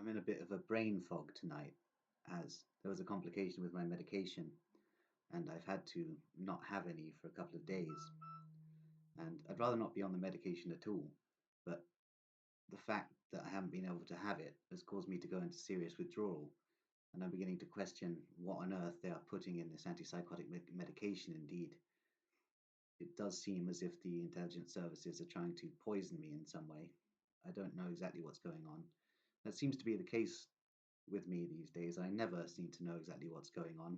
I'm in a bit of a brain fog tonight, as there was a complication with my medication, and I've had to not have any for a couple of days. And I'd rather not be on the medication at all, but the fact that I haven't been able to have it has caused me to go into serious withdrawal, and I'm beginning to question what on earth they are putting in this antipsychotic medication. Indeed, it does seem as if the intelligence services are trying to poison me in some way. I don't know exactly what's going on. That seems to be the case with me these days. I never seem to know exactly what's going on,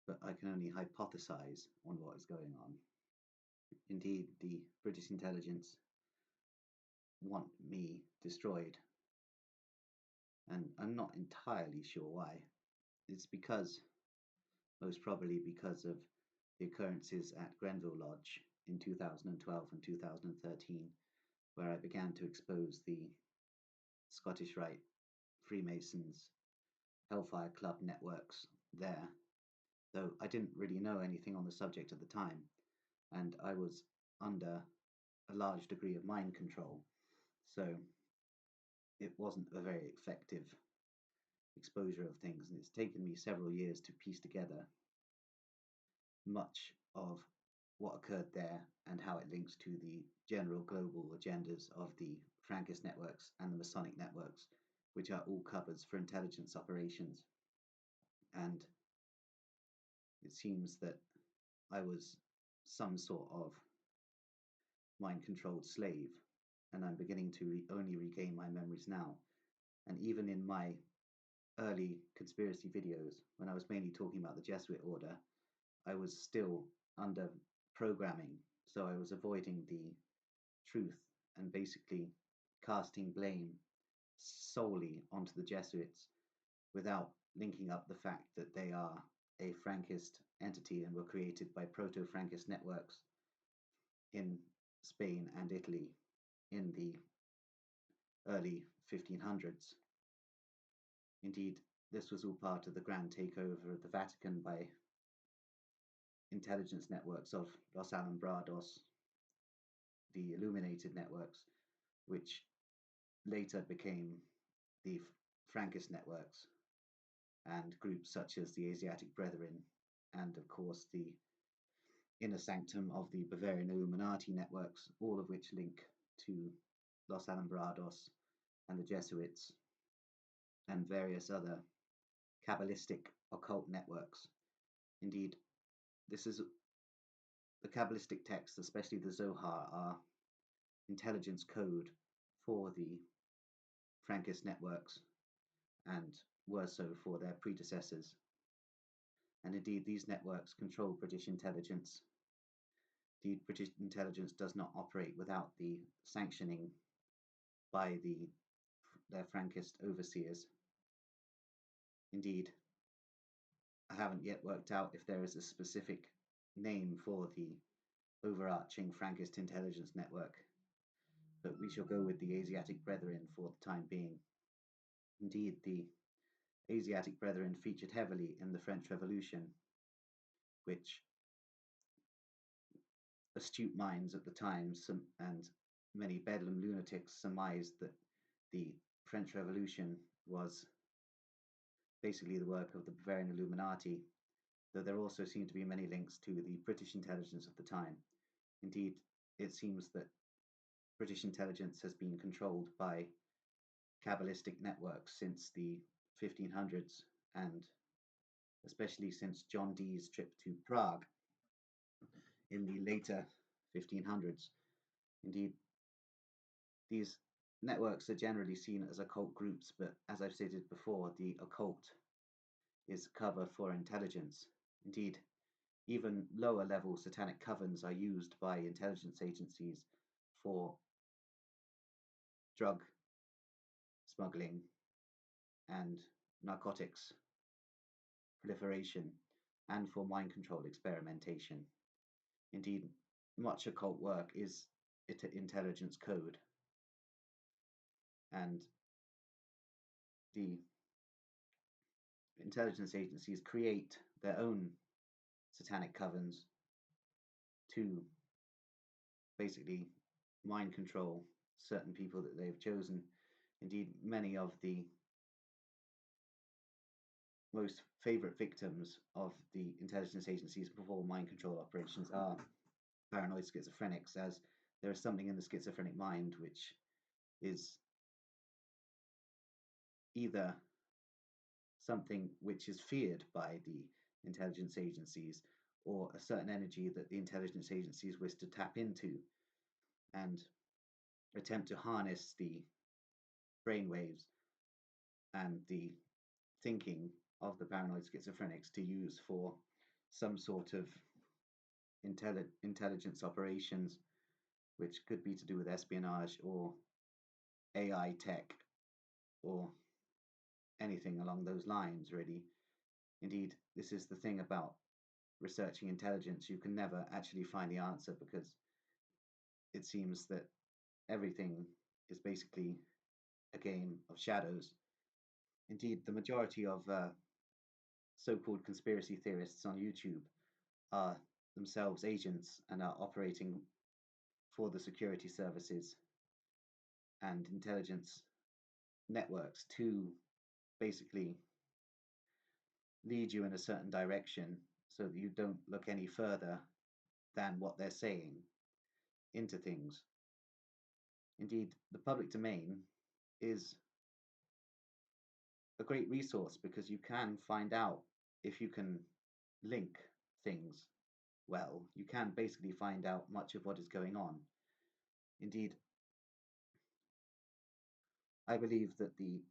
but I can only hypothesize on what is going on. Indeed, the British intelligence want me destroyed, and I'm not entirely sure why. It's most probably because of the occurrences at Grenville Lodge in 2012 and 2013, where I began to expose the Scottish Rite, Freemasons, Hellfire Club networks there, though I didn't really know anything on the subject at the time, and I was under a large degree of mind control, so it wasn't a very effective exposure of things, and it's taken me several years to piece together much of what occurred there and how it links to the general global agendas of the Frankist networks and the Masonic networks, which are all covers for intelligence operations. And it seems that I was some sort of mind controlled slave, and I'm beginning to only regain my memories now. And even in my early conspiracy videos, when I was mainly talking about the Jesuit order, I was still under programming, so I was avoiding the truth and basically casting blame solely onto the Jesuits without linking up the fact that they are a Frankist entity and were created by proto Frankist networks in Spain and Italy in the early 1500s. Indeed, this was all part of the grand takeover of the Vatican by intelligence networks of Los Alumbrados, the Illuminated networks, which later became the Frankist networks and groups such as the Asiatic Brethren, and of course the inner sanctum of the Bavarian Illuminati networks, all of which link to Los Alumbrados and the Jesuits and various other Kabbalistic occult networks. Indeed, this is the Kabbalistic texts, especially the Zohar, are intelligence code for the Frankist networks and were so for their predecessors. And indeed, these networks control British intelligence. The British intelligence does not operate without the sanctioning by their Frankist overseers. Indeed, I haven't yet worked out if there is a specific name for the overarching Frankist intelligence network, but we shall go with the Asiatic Brethren for the time being. Indeed, the Asiatic Brethren featured heavily in the French Revolution, which astute minds at the time and many Bedlam lunatics surmised that the French Revolution was basically the work of the Bavarian Illuminati, though there also seem to be many links to the British intelligence of the time. Indeed, it seems that British intelligence has been controlled by Kabbalistic networks since the 1500s, and especially since John Dee's trip to Prague in the later 1500s. Indeed, these networks are generally seen as occult groups, but as I've stated before, the occult is cover for intelligence. Indeed, even lower level satanic covens are used by intelligence agencies for drug smuggling and narcotics proliferation and for mind control experimentation. Indeed, much occult work is intelligence code, and the intelligence agencies create their own satanic covens to basically mind control certain people that they've chosen. Indeed, many of the most favorite victims of the intelligence agencies perform mind control operations are paranoid schizophrenics, as there is something in the schizophrenic mind which is either something which is feared by the intelligence agencies or a certain energy that the intelligence agencies wish to tap into and attempt to harness the brainwaves and the thinking of the paranoid schizophrenics to use for some sort of intelligence operations, which could be to do with espionage or AI tech or anything along those lines, really. Indeed, this is the thing about researching intelligence. You can never actually find the answer because it seems that everything is basically a game of shadows. Indeed, the majority of so called conspiracy theorists on YouTube are themselves agents and are operating for the security services and intelligence networks to basically lead you in a certain direction so that you don't look any further than what they're saying into things. Indeed, the public domain is a great resource because you can find out if you can link things well. You can basically find out much of what is going on. Indeed, I believe that the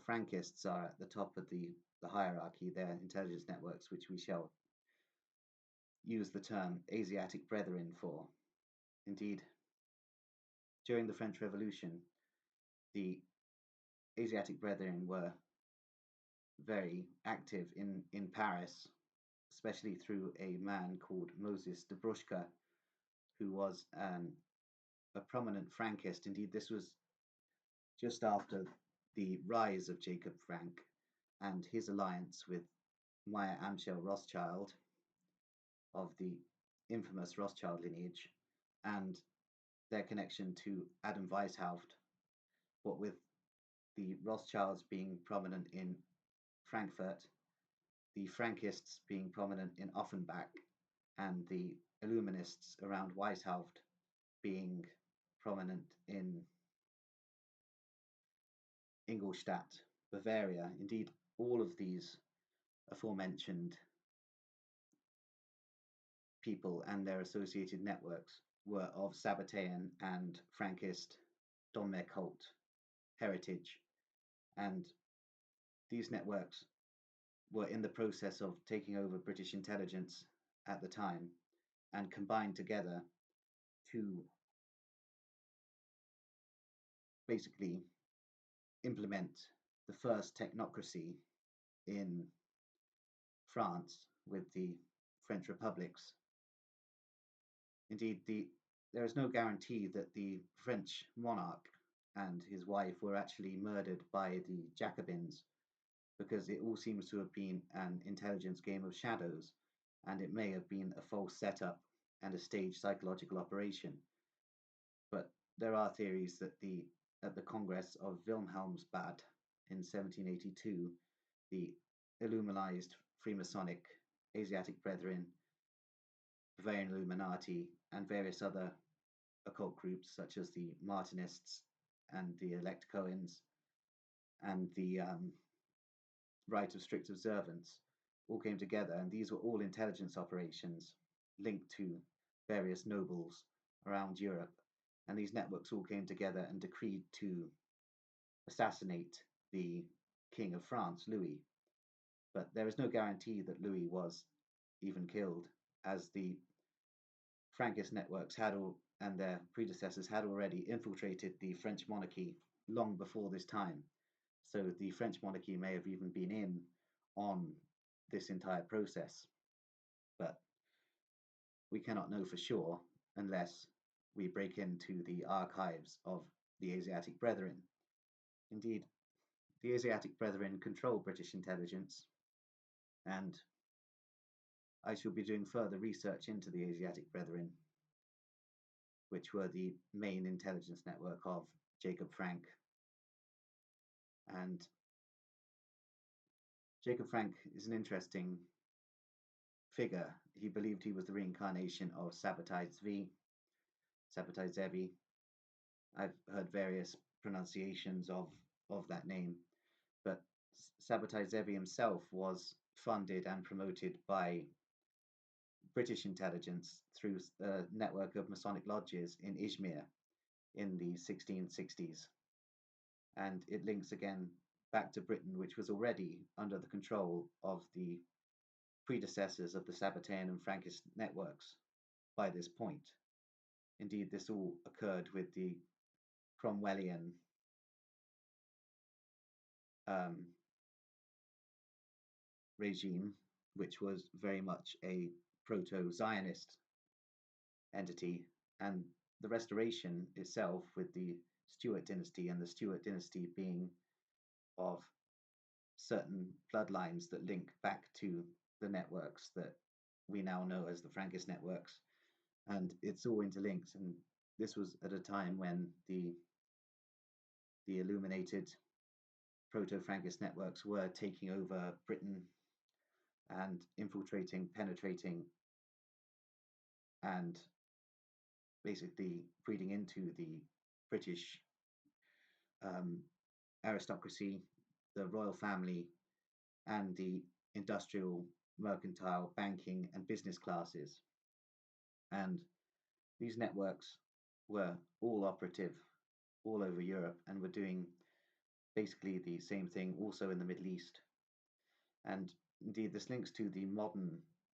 Frankists are at the top of the hierarchy, their intelligence networks, which we shall use the term Asiatic Brethren for. Indeed, during the French Revolution, the Asiatic Brethren were very active in Paris, especially through a man called Moses de Bruschka, who was a prominent Frankist. Indeed, this was just after the rise of Jacob Frank and his alliance with Meyer Amschel Rothschild of the infamous Rothschild lineage and their connection to Adam Weishaupt, what with the Rothschilds being prominent in Frankfurt, the Frankists being prominent in Offenbach, and the Illuminists around Weishaupt being prominent in Ingolstadt, Bavaria. Indeed, all of these aforementioned people and their associated networks were of Sabbatean and Frankist Donmeh Cult heritage, and these networks were in the process of taking over British intelligence at the time and combined together to basically implement the first technocracy in France with the French republics. Indeed, there is no guarantee that the French monarch and his wife were actually murdered by the Jacobins, because it all seems to have been an intelligence game of shadows, and it may have been a false setup and a staged psychological operation. But there are theories that at the Congress of Wilhelmsbad in 1782, the Illuminized Freemasonic Asiatic Brethren, Bavarian Illuminati, and various other occult groups such as the Martinists and the Elect Cohens and the Rite of Strict Observance all came together, and these were all intelligence operations linked to various nobles around Europe. And these networks all came together and decreed to assassinate the King of France, Louis. But there is no guarantee that Louis was even killed, as the Frankist networks and their predecessors had already infiltrated the French monarchy long before this time. So the French monarchy may have even been in on this entire process. But we cannot know for sure unless we break into the archives of the Asiatic Brethren. Indeed, the Asiatic Brethren control British intelligence, and I shall be doing further research into the Asiatic Brethren, which were the main intelligence network of Jacob Frank. And Jacob Frank is an interesting figure. He believed he was the reincarnation of Sabbatai Zevi. I've heard various pronunciations of that name, but Sabbatai Zevi himself was funded and promoted by British intelligence through a network of Masonic lodges in Izmir in the 1660s. And it links again back to Britain, which was already under the control of the predecessors of the Sabbatean and Frankist networks by this point. Indeed, this all occurred with the Cromwellian um, regime, which was very much a proto Zionist entity, and the Restoration itself with the Stuart dynasty, and the Stuart dynasty being of certain bloodlines that link back to the networks that we now know as the Frankist networks, and it's all interlinked. And this was at a time when the illuminated proto-Frankist networks were taking over Britain and infiltrating, penetrating, and basically breeding into the British um, aristocracy, the royal family, and the industrial, mercantile, banking, and business classes. And these networks were all operative all over Europe and were doing basically the same thing also in the Middle East. And indeed, this links to the modern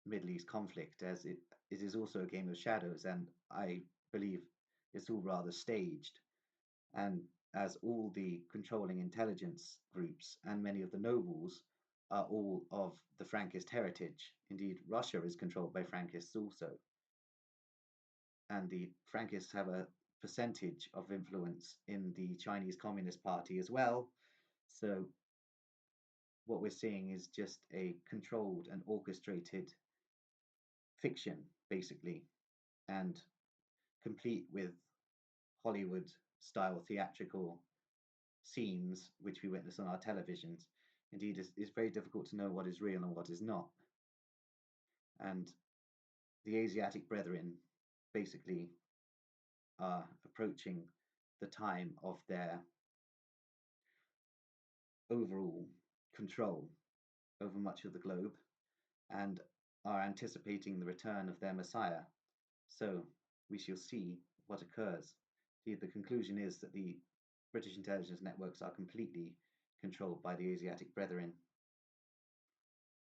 Middle East conflict, as it is also a game of shadows, and I believe it's all rather staged. And as all the controlling intelligence groups and many of the nobles are all of the Frankist heritage. Indeed, Russia is controlled by Frankists also. And the Frankists have a percentage of influence in the Chinese Communist Party as well. So what we're seeing is just a controlled and orchestrated fiction, basically, and complete with Hollywood style theatrical scenes which we witness on our televisions. Indeed, it's very difficult to know what is real and what is not. And the Asiatic brethren basically are approaching the time of their overall control over much of the globe and are anticipating the return of their Messiah. So we shall see what occurs. The conclusion is that the British intelligence networks are completely controlled by the Asiatic brethren.